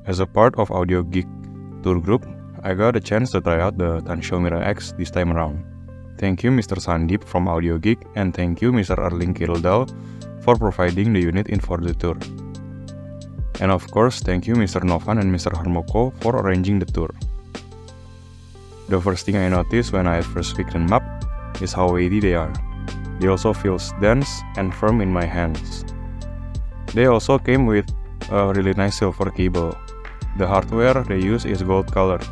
As a part of Audio Geek tour group, I got a chance to try out the Tansio Mirai X this time around. Thank you Mr. Sandeep from Audio Geek and thank you Mr. Erling Kildal for providing the unit in for the tour. And of course, thank you Mr. Novan and Mr. Harmoko for arranging the tour. The first thing I noticed when I first picked them up is how weighty they are. They also feel dense and firm in my hands. They also came with a really nice silver cable. The hardware they use is gold colored.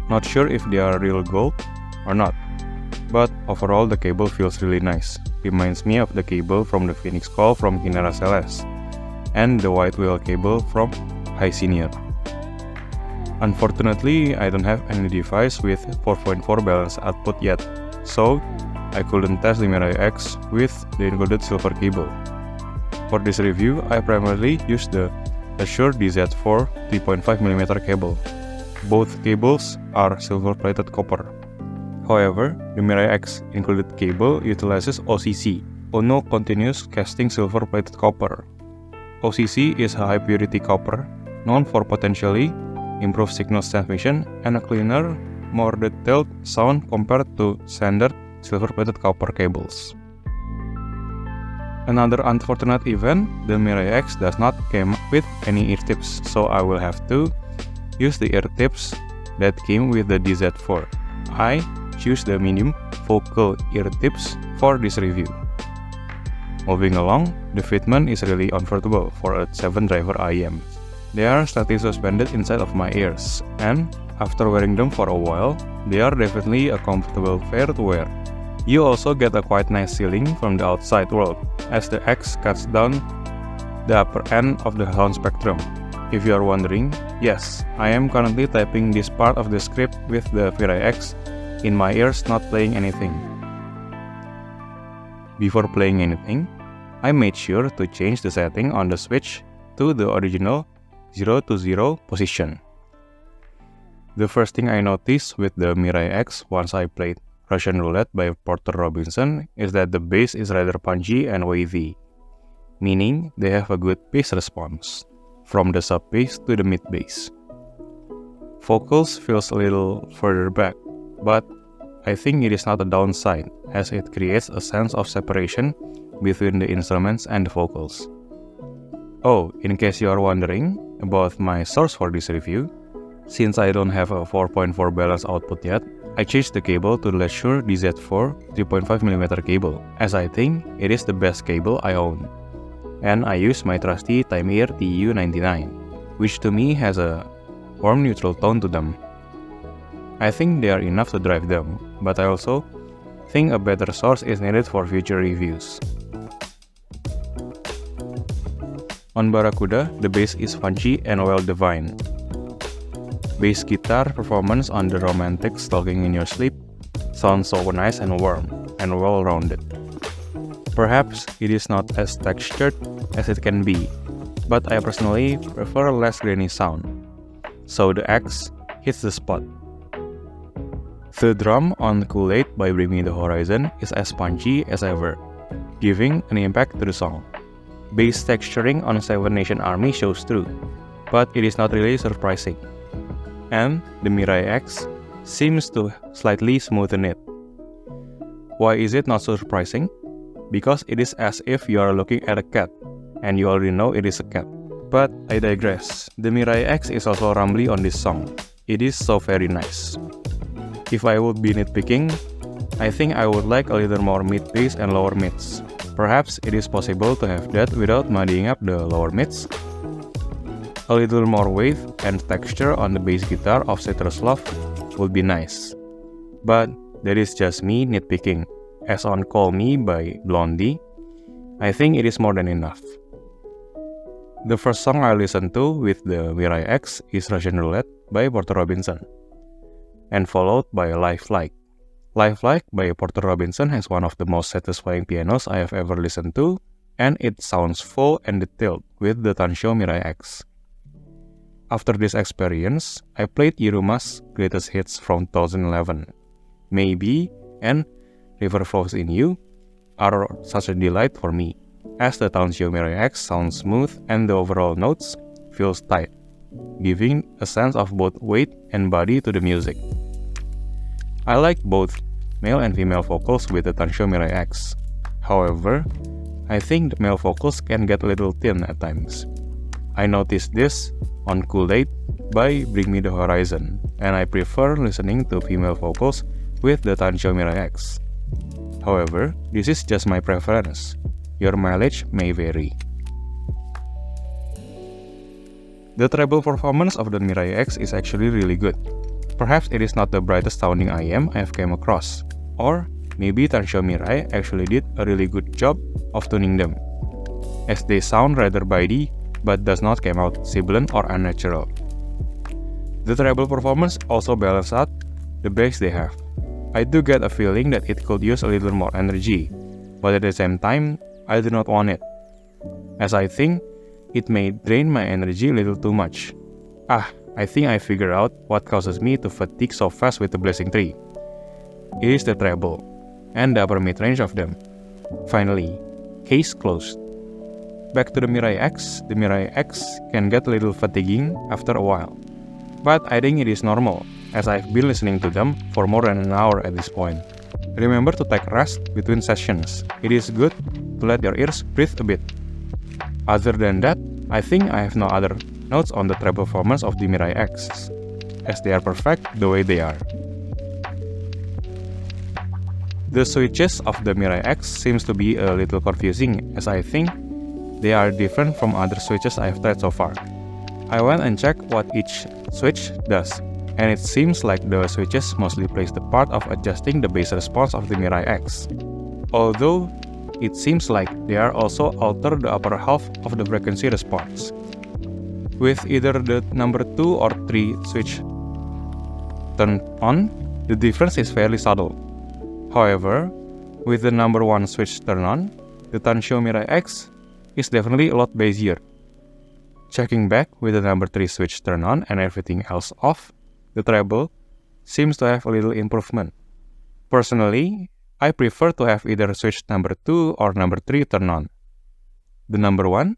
Not sure if they are real gold or not, but overall the cable feels really nice. Reminds me of the cable from the Phoenix Call from Kinera's A.L.I.S.O.N and the white whale cable from High Senior. Unfortunately, I don't have any device with 4.4 balance output yet, so I couldn't test the Mirai X with the included silver cable. For this review, I primarily used the A.L.I.S.O.N DZ4 3.5mm cable. Both cables are silver-plated copper. However, the Mirai X included cable utilizes OCC, Ono Continuous Casting Silver-Plated Copper. OCC is a high-purity copper, known for potentially improved signal transmission and a cleaner, more detailed sound compared to standard silver-plated copper cables. Another unfortunate event, the Mirai X does not come with any ear tips, so I will have to use the ear tips that came with the DZ4. I choose the medium focal ear tips for this review. Moving along, the Fitment is really uncomfortable for a 7-driver IEM. They are slightly suspended inside of my ears, and after wearing them for a while, they are definitely a comfortable pair to wear. You also get a quite nice ceiling from the outside world, as the X cuts down the upper end of the sound spectrum. If you are wondering, yes, I am currently typing this part of the script with the Mirai X in my ears not playing anything. Before playing anything, I made sure to change the setting on the switch to the original 0 to 0 position. The first thing I noticed with the Mirai X once I played Russian Roulette by Porter Robinson is that the bass is rather punchy and wavy, meaning they have a good bass response, from the sub bass to the mid bass. Vocals feels a little further back, but I think it is not a downside, as it creates a sense of separation between the instruments and the vocals. Oh, in case you are wondering about my source for this review, since I don't have a 4.4 balance output yet, I changed the cable to the A.L.I.S.O.N DZ4 3.5mm cable, as I think it is the best cable I own. And I use my trusty Timeear TU99, which to me has a warm neutral tone to them. I think they are enough to drive them, but I also think a better source is needed for future reviews. On Barracuda, the bass is punchy and well-defined. Bass guitar performance on the romantic Stalking in Your Sleep sounds so nice and warm and well-rounded. Perhaps it is not as textured as it can be, but I personally prefer less grainy sound, so the X hits the spot. The drum on Kool-Aid by Bring Me the Horizon is as punchy as ever, giving an impact to the song. Bass texturing on Seven Nation Army shows through, but it is not really surprising. And the Mirai X seems to slightly smoothen it. Why is it not so surprising? Because it is as if you are looking at a cat, and you already know it is a cat. But I digress. The Mirai X is also rumbly on this song. It is so very nice. If I would be nitpicking, I think I would like a little more mid bass and lower mids. Perhaps it is possible to have that without muddying up the lower mids. A little more weight and texture on the bass guitar of Citrus Love would be nice. But that is just me nitpicking. As on Call Me by Blondie, I think it is more than enough. The first song I listened to with the Mirai X is Russian Roulette by Porter Robinson, and followed by Lifelike. Lifelike by Porter Robinson has one of the most satisfying pianos I have ever listened to, and it sounds full and detailed with the Tansio Mirai X. After this experience, I played Iruma's greatest hits from 2011, Maybe and River Flows in You are such a delight for me, as the Tansio Mirai X sounds smooth and the overall notes feels tight. giving a sense of both weight and body to the music. I like both male and female vocals with the Tansio Mirai X. However, I think the male vocals can get a little thin at times. I noticed this on Kool-Aid by Bring Me the Horizon, and I prefer listening to female vocals with the Tansio Mirai X. However, this is just my preference. Your mileage may vary. The treble performance of the Mirai X is actually really good. Perhaps it is not the brightest sounding IEM I have come across, or maybe Tansio Mirai actually did a really good job of tuning them, as they sound rather bitey but does not come out sibilant or unnatural. The treble performance also balances out the bass they have. I do get a feeling that it could use a little more energy, but at the same time, I do not want it, as I think it may drain my energy a little too much. I think I figured out what causes me to fatigue so fast with the Blessing Tree. It is the treble, and the upper mid-range of them. Finally, case closed. Back to the Mirai X can get a little fatiguing after a while. But I think it is normal, as I've been listening to them for more than an hour at this point. Remember to take rest between sessions. It is good to let your ears breathe a bit. Other than that, I think I have no other notes on the treble performance of the Mirai X, as they are perfect the way they are. The switches of the Mirai X seems to be a little confusing, as I think they are different from other switches I have tried so far. I went and checked what each switch does, and it seems like the switches mostly plays the part of adjusting the bass response of the Mirai X. Although, it seems like they are also alter the upper half of the frequency response. With either the number 2 or 3 switch turned on, the difference is fairly subtle. However, with the number 1 switch turned on, the Tansio Mirai X is definitely a lot bassier. Checking back with the number 3 switch turned on and everything else off, the treble seems to have a little improvement. Personally, I prefer to have either switch number 2 or number 3 turned on. The number 1,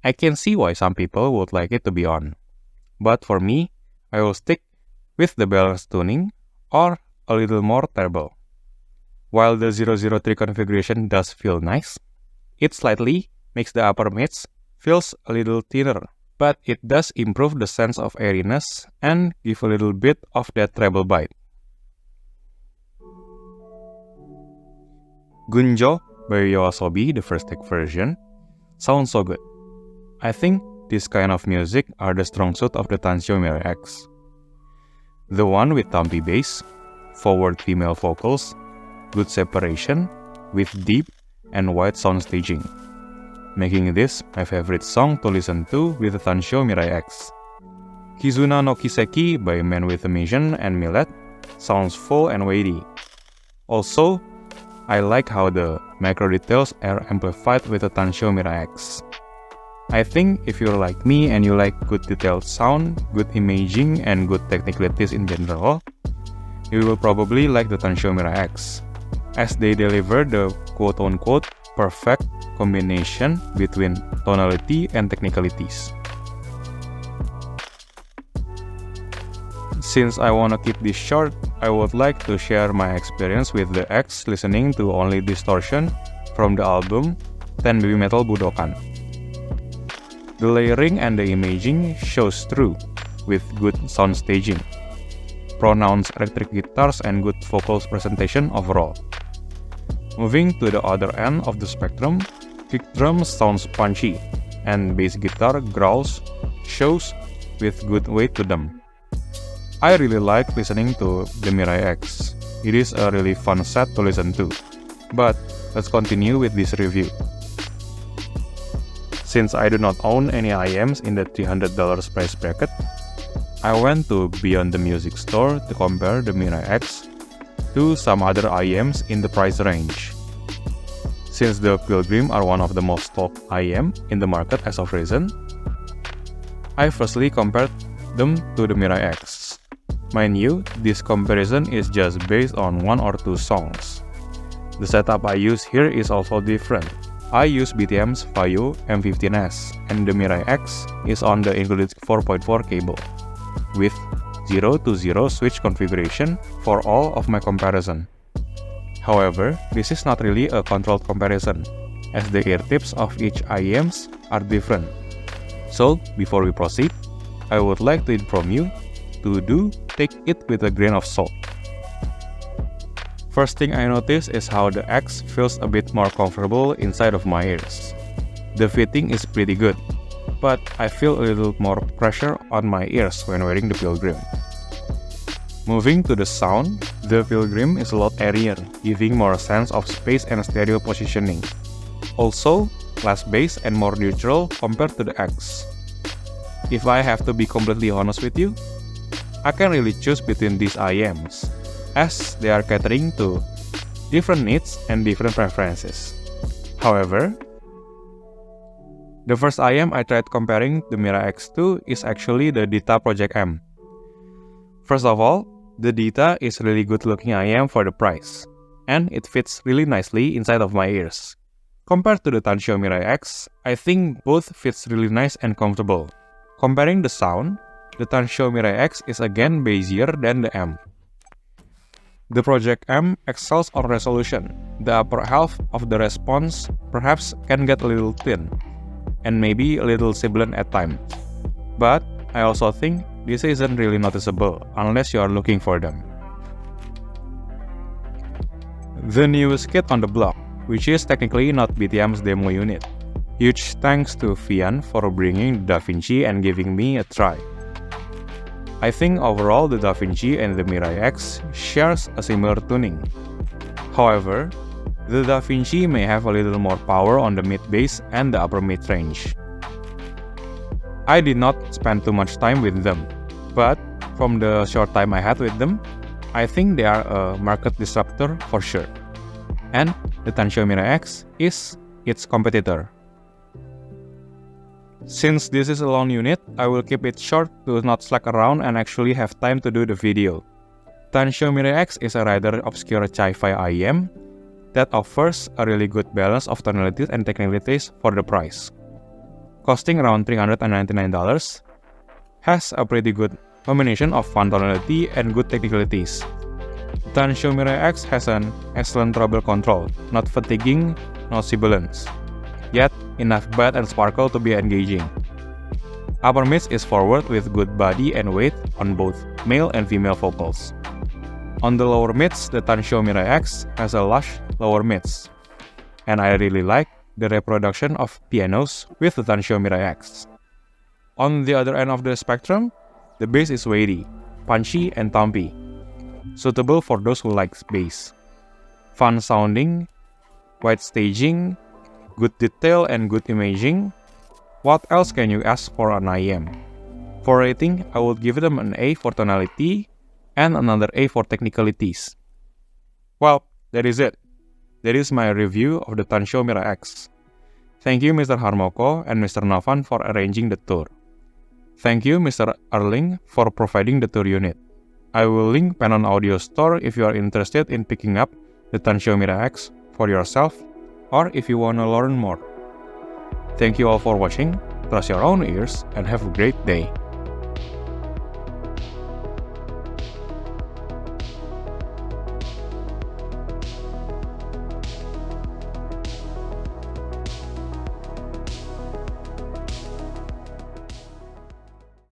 I can see why some people would like it to be on. But for me, I will stick with the balanced tuning or a little more treble. While the 003 configuration does feel nice, it slightly makes the upper mids feels a little thinner, but it does improve the sense of airiness and give a little bit of that treble bite. Gunjo by O.R.B, the first take version, sounds so good. I think this kind of music are the strong suit of the Tansio Mirai X. The one with thumpy bass, forward female vocals, good separation, with deep and wide sound staging, making this my favorite song to listen to with the Tansio Mirai X. Kizuna no Kiseki by Man with a Mission and Millet sounds full and weighty. Also, I like how the macro details are amplified with the Tansio Mirai X. I think if you're like me and you like good detailed sound, good imaging, and good technicalities in general, you will probably like the Tansio Mirai X, as they deliver the quote-unquote perfect combination between tonality and technicalities. Since I wanna keep this short, I would like to share my experience with the X listening to only Distortion from the album 10 Babymetal Budokan. The layering and the imaging shows through, with good sound staging, pronounced electric guitars, and good vocals presentation overall. Moving to the other end of the spectrum, kick drums sounds punchy, and bass guitar growls shows with good weight to them. I really like listening to the Mirai X. It is a really fun set to listen to. But let's continue with this review. Since I do not own any IEMs in the $300 price bracket, I went to Beyond the Music store to compare the Mirai X to some other IEMs in the price range. Since the Pilgrim are one of the most talked IEM in the market as of recent, I firstly compared them to the Mirai X. Mind you, this comparison is just based on 1 or 2 songs. The setup I use here is also different. I use BTM's Vaio M15S, and the Mirai X is on the included 4.4 cable, with 0 to 0 switch configuration for all of my comparison. However, this is not really a controlled comparison, as the ear tips of each IEMs are different. So, before we proceed, I would like to inform you to take it with a grain of salt. First thing I notice is how the X feels a bit more comfortable inside of my ears. The fitting is pretty good, but I feel a little more pressure on my ears when wearing the Pilgrim. Moving to the sound, the Pilgrim is a lot airier, giving more sense of space and stereo positioning. Also, less bass and more neutral compared to the X. If I have to be completely honest with you, I can't really choose between these IEMs, as they are catering to different needs and different preferences. However, the first IEM I tried comparing the Mirai X to is actually the Dita Project M. First of all, the Dita is really good looking IEM for the price, and it fits really nicely inside of my ears. Compared to the Tansio Mirai X, I think both fits really nice and comfortable. Comparing the sound, the Tansio Mirai X is again bassier than the M. The Project M excels on resolution. The upper half of the response perhaps can get a little thin, and maybe a little sibilant at times. But I also think this isn't really noticeable unless you are looking for them. The newest kit on the block, which is technically not BTM's demo unit. Huge thanks to Vian for bringing the Davinki and giving me a try. I think overall the Davinki and the Mirai X shares a similar tuning. However, the Davinki may have a little more power on the mid-bass and the upper mid-range. I did not spend too much time with them, but from the short time I had with them, I think they are a market disruptor for sure. And the Tansio Mirai X is its competitor. Since this is a long unit, I will keep it short to not slack around and actually have time to do the video. Tansio Mirai X is a rather obscure Chi-Fi IEM that offers a really good balance of tonalities and technicalities for the price. Costing around $399, has a pretty good combination of fun tonality and good technicalities. Tansio Mirai X has an excellent treble control, not fatiguing, no sibilance, yet enough bite and sparkle to be engaging. Upper mids is forward with good body and weight on both male and female vocals. On the lower mids, the Tansio Mirai X has a lush lower mids, and I really like the reproduction of pianos with the Tansio Mirai X. On the other end of the spectrum, the bass is weighty, punchy and thumpy, suitable for those who like bass. Fun sounding, wide staging, good detail and good imaging. What else can you ask for an IEM? For rating, I would give them an A for tonality and another A for technicalities. Well, that is it. That is my review of the Tansio Mirai X. Thank you Mr. Harmoko and Mr. Novan for arranging the tour. Thank you Mr. Erling for providing the tour unit. I will link Panon Audio Store if you are interested in picking up the Tansio Mirai X for yourself or if you want to learn more. Thank you all for watching, trust your own ears, and have a great day.